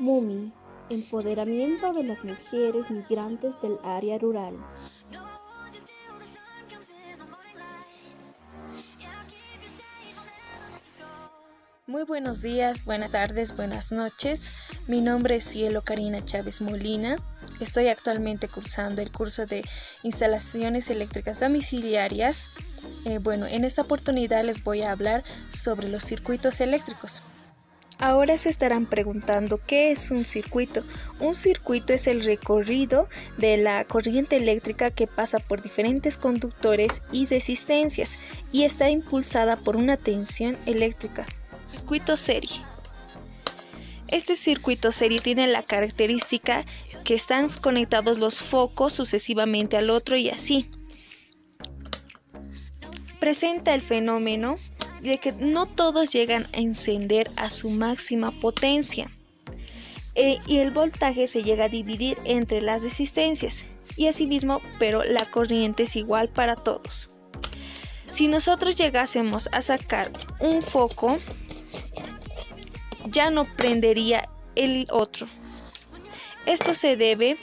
MUMI, empoderamiento de las mujeres migrantes del área rural. Muy buenos días, buenas tardes, buenas noches. Mi nombre es Cielo Karina Chávez Molina. Estoy actualmente cursando el curso de instalaciones eléctricas domiciliarias. En esta oportunidad les voy a hablar sobre los circuitos eléctricos. Ahora se estarán preguntando ¿qué es un circuito? Un circuito es el recorrido de la corriente eléctrica que pasa por diferentes conductores y resistencias y está impulsada por una tensión eléctrica. Circuito serie. Este circuito serie tiene la característica que están conectados los focos sucesivamente al otro y así. Presenta el fenómeno de que no todos llegan a encender a su máxima potencia y el voltaje se llega a dividir entre las resistencias y asimismo, pero la corriente es igual para todos. Si nosotros llegásemos a sacar un foco, ya no prendería el otro. Esto se debe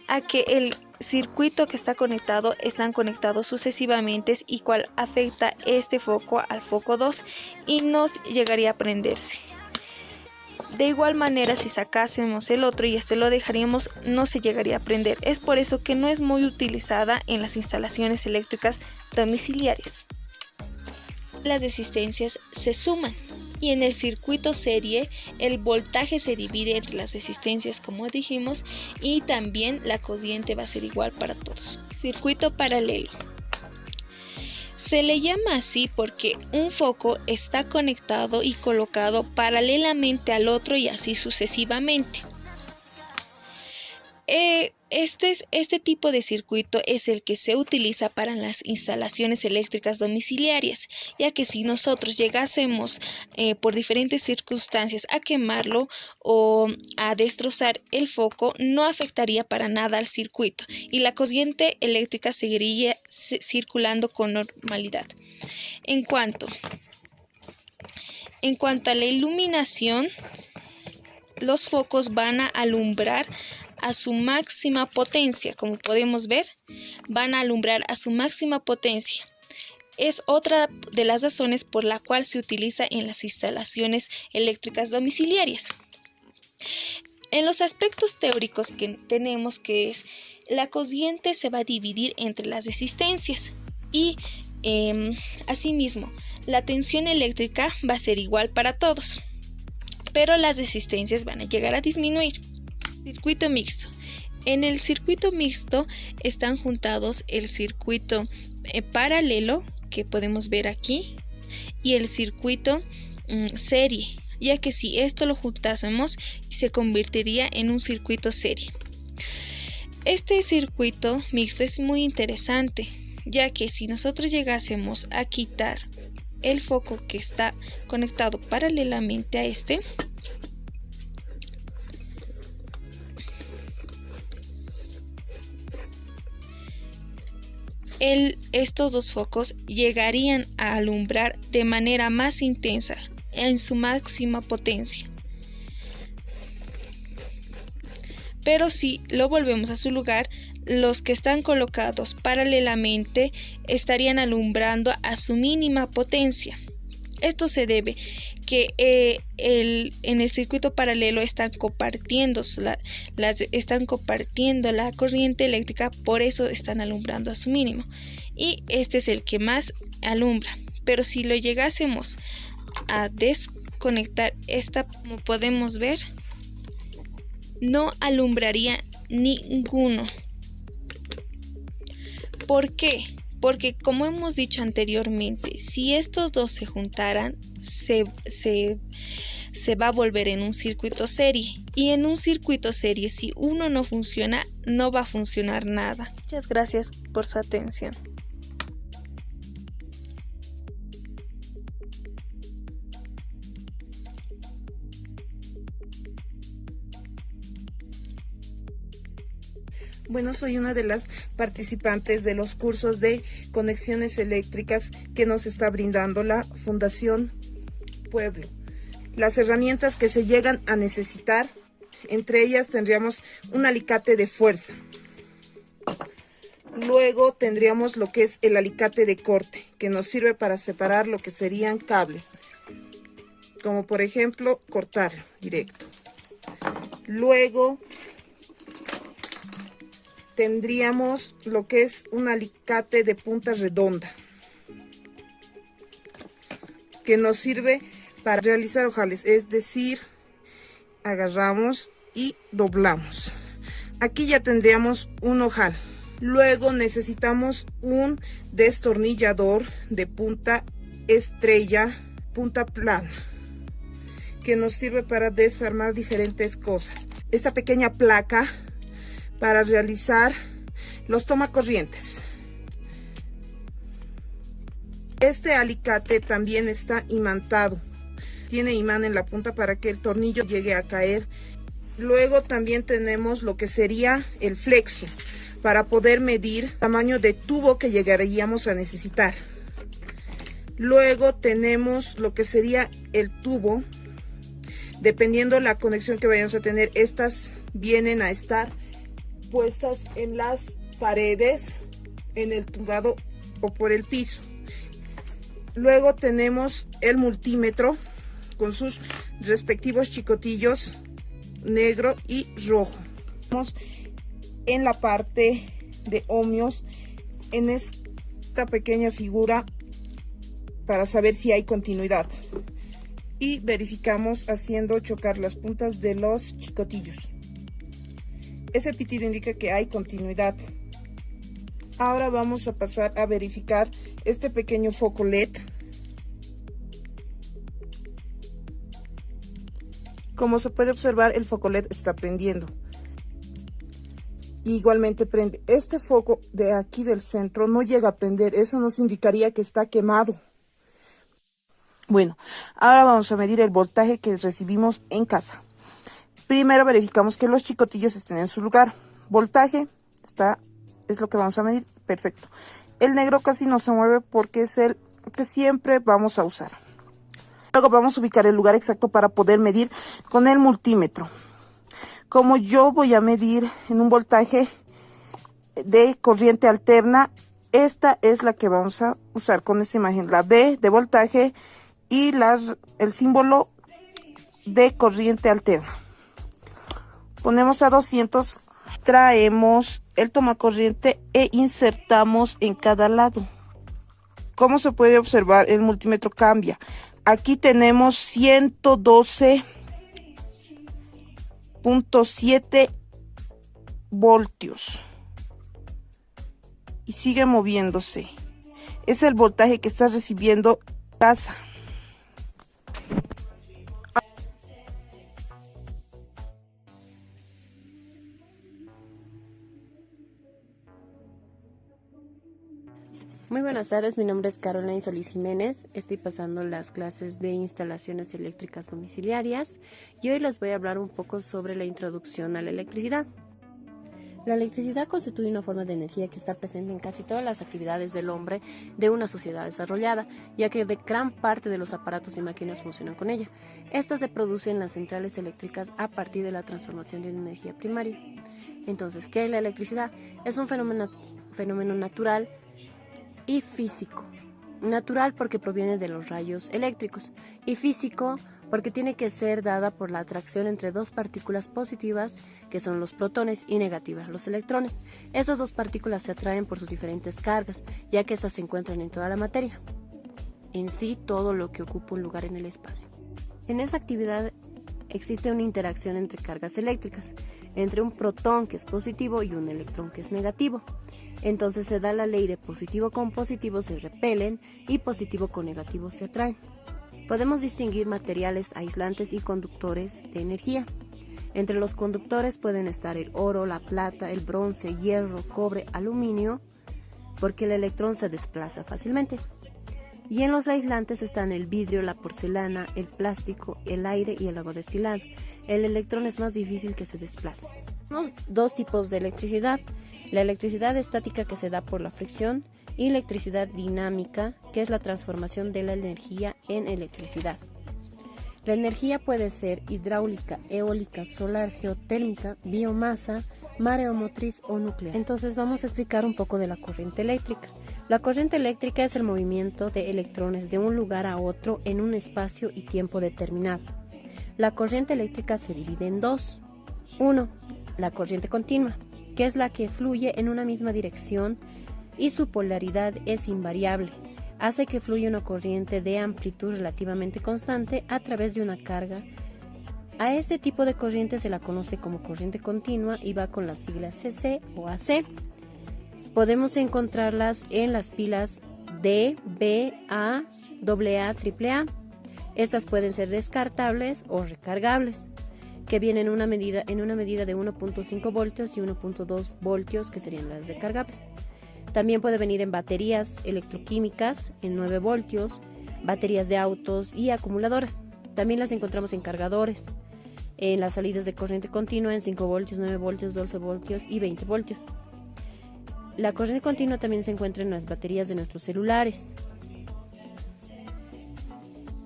a que el circuito que está conectado están conectados sucesivamente y cual afecta este foco al foco 2 y no llegaría a prenderse. De igual manera, si sacásemos el otro y este lo dejaríamos, no se llegaría a prender. Es por eso que no es muy utilizada en las instalaciones eléctricas domiciliarias. Las resistencias se suman. Y en el circuito serie el voltaje se divide entre las resistencias como dijimos y también la corriente va a ser igual para todos. Circuito paralelo. Se le llama así porque un foco está conectado y colocado paralelamente al otro y así sucesivamente. Este tipo de circuito es el que se utiliza para las instalaciones eléctricas domiciliarias, ya que si nosotros llegásemos por diferentes circunstancias a quemarlo o a destrozar el foco, no afectaría para nada al circuito y la corriente eléctrica seguiría circulando con normalidad. En cuanto a la iluminación, los focos van a alumbrar a su máxima potencia, como podemos ver, van a alumbrar a su máxima potencia. Es otra de las razones por la cual se utiliza en las instalaciones eléctricas domiciliarias. En los aspectos teóricos que tenemos que es la corriente se va a dividir entre las resistencias y asimismo la tensión eléctrica va a ser igual para todos, pero las resistencias van a llegar a disminuir. Circuito mixto. En el circuito mixto están juntados el circuito paralelo que podemos ver aquí y el circuito serie, ya que si esto lo juntásemos se convertiría en un circuito serie. Este circuito mixto es muy interesante, ya que si nosotros llegásemos a quitar el foco que está conectado paralelamente a este, estos dos focos llegarían a alumbrar de manera más intensa en su máxima potencia. Pero si lo volvemos a su lugar, los que están colocados paralelamente estarían alumbrando a su mínima potencia. Esto se debe que en el circuito paralelo están compartiendo la corriente eléctrica, por eso están alumbrando a su mínimo. Y este es el que más alumbra. Pero si lo llegásemos a desconectar como podemos ver, no alumbraría ninguno. ¿Por qué? Porque como hemos dicho anteriormente, si estos dos se juntaran, se va a volver en un circuito serie. Y en un circuito serie, si uno no funciona, no va a funcionar nada. Muchas gracias por su atención. Bueno, soy una de las participantes de los cursos de conexiones eléctricas que nos está brindando la Fundación Pueblo. Las herramientas que se llegan a necesitar Entre ellas tendríamos un alicate de fuerza. Luego tendríamos lo que es el alicate de corte, que nos sirve para separar lo que serían cables. Como por ejemplo, cortarlo directo. Luego tendríamos lo que es un alicate de punta redonda, que nos sirve para realizar ojales, es decir, agarramos y doblamos. Aquí ya tendríamos un ojal. Luego necesitamos un destornillador de punta estrella, punta plana, que nos sirve para desarmar diferentes cosas. Esta pequeña placa para realizar los tomacorrientes. Este alicate también está imantado. Tiene imán en la punta para que el tornillo llegue a caer. Luego también tenemos lo que sería el flexo, para poder medir el tamaño de tubo que llegaríamos a necesitar. Luego tenemos lo que sería el tubo. Dependiendo la conexión que vayamos a tener, estas vienen a estar puestas en las paredes, en el tumbado o por el piso. Luego tenemos el multímetro con sus respectivos chicotillos negro y rojo. En la parte de ohmios, en esta pequeña figura, para saber si hay continuidad, y verificamos haciendo chocar las puntas de los chicotillos. Ese pitido indica que hay continuidad. Ahora vamos a pasar a verificar este pequeño foco LED. Como se puede observar, el foco LED está prendiendo. Igualmente prende. Este foco de aquí del centro no llega a prender. Eso nos indicaría que está quemado. Bueno, ahora vamos a medir el voltaje que recibimos en casa. Primero verificamos que los chicotillos estén en su lugar. Voltaje es lo que vamos a medir. Perfecto. El negro casi no se mueve porque es el que siempre vamos a usar. Luego vamos a ubicar el lugar exacto para poder medir con el multímetro. Como yo voy a medir en un voltaje de corriente alterna, esta es la que vamos a usar con esta imagen, la B de voltaje y el símbolo de corriente alterna. Ponemos a 200, traemos el tomacorriente e insertamos en cada lado. Como se puede observar, el multímetro cambia. Aquí tenemos 112.7 voltios y sigue moviéndose. Es el voltaje que está recibiendo casa. Muy buenas tardes, mi nombre es Caroline Solís Jiménez, estoy pasando las clases de instalaciones eléctricas domiciliarias y hoy les voy a hablar un poco sobre la introducción a la electricidad. La electricidad constituye una forma de energía que está presente en casi todas las actividades del hombre de una sociedad desarrollada, ya que de gran parte de los aparatos y máquinas funcionan con ella. Esta se produce en las centrales eléctricas a partir de la transformación de energía primaria. Entonces, ¿qué es la electricidad? Es un fenómeno natural y físico. Natural porque proviene de los rayos eléctricos y físico porque tiene que ser dada por la atracción entre dos partículas positivas, que son los protones, y negativas, los electrones. Estas dos partículas se atraen por sus diferentes cargas, ya que estas se encuentran en toda la materia, en sí todo lo que ocupa un lugar en el espacio. En esa actividad existe una interacción entre cargas eléctricas, entre un protón que es positivo y un electrón que es negativo. Entonces se da la ley de positivo con positivo se repelen y positivo con negativo se atraen. Podemos distinguir materiales aislantes y conductores de energía. Entre los conductores pueden estar el oro, la plata, el bronce, hierro, cobre, aluminio, porque el electrón se desplaza fácilmente. Y en los aislantes están el vidrio, la porcelana, el plástico, el aire y el agua destilada. El electrón es más difícil que se desplace. Tenemos dos tipos de electricidad. La electricidad estática, que se da por la fricción, y electricidad dinámica, que es la transformación de la energía en electricidad. La energía puede ser hidráulica, eólica, solar, geotérmica, biomasa, mareomotriz o nuclear. Entonces vamos a explicar un poco de la corriente eléctrica. La corriente eléctrica es el movimiento de electrones de un lugar a otro en un espacio y tiempo determinado. La corriente eléctrica se divide en dos. 1. La corriente continua, que es la que fluye en una misma dirección y su polaridad es invariable. Hace que fluya una corriente de amplitud relativamente constante a través de una carga. A este tipo de corriente se la conoce como corriente continua y va con las siglas CC o AC. Podemos encontrarlas en las pilas D, B, A, AA, AAA. Estas pueden ser descartables o recargables, que vienen en una medida de 1.5 voltios y 1.2 voltios, que serían las recargables. También puede venir en baterías electroquímicas en 9 voltios, baterías de autos y acumuladoras. También las encontramos en cargadores, en las salidas de corriente continua en 5 voltios, 9 voltios, 12 voltios y 20 voltios. La corriente continua también se encuentra en las baterías de nuestros celulares.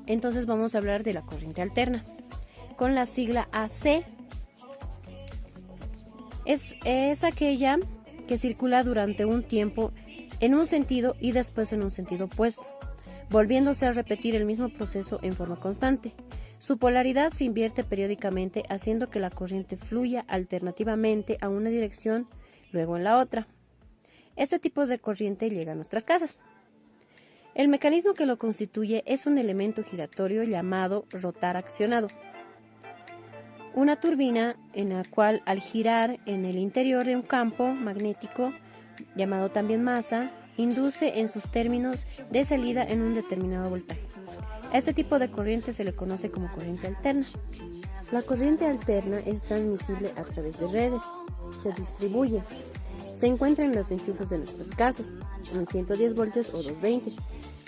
Entonces vamos a hablar de la corriente alterna, con la sigla AC. Es aquella que circula durante un tiempo en un sentido y después en un sentido opuesto, volviéndose a repetir el mismo proceso en forma constante. Su polaridad se invierte periódicamente, haciendo que la corriente fluya alternativamente a una dirección, luego en la otra. Este tipo de corriente llega a nuestras casas. El mecanismo que lo constituye es un elemento giratorio llamado rotor accionado. Una turbina en la cual, al girar en el interior de un campo magnético, llamado también masa, induce en sus términos de salida en un determinado voltaje. A este tipo de corriente se le conoce como corriente alterna. La corriente alterna es transmisible a través de redes, se distribuye, se encuentra en los enchufes de nuestras casas, en 110 voltios o 220.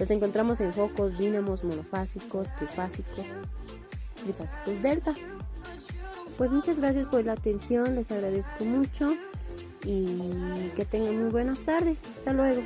Los encontramos en focos, dínamos monofásicos, trifásicos delta. Pues muchas gracias por la atención, les agradezco mucho y que tengan muy buenas tardes. Hasta luego.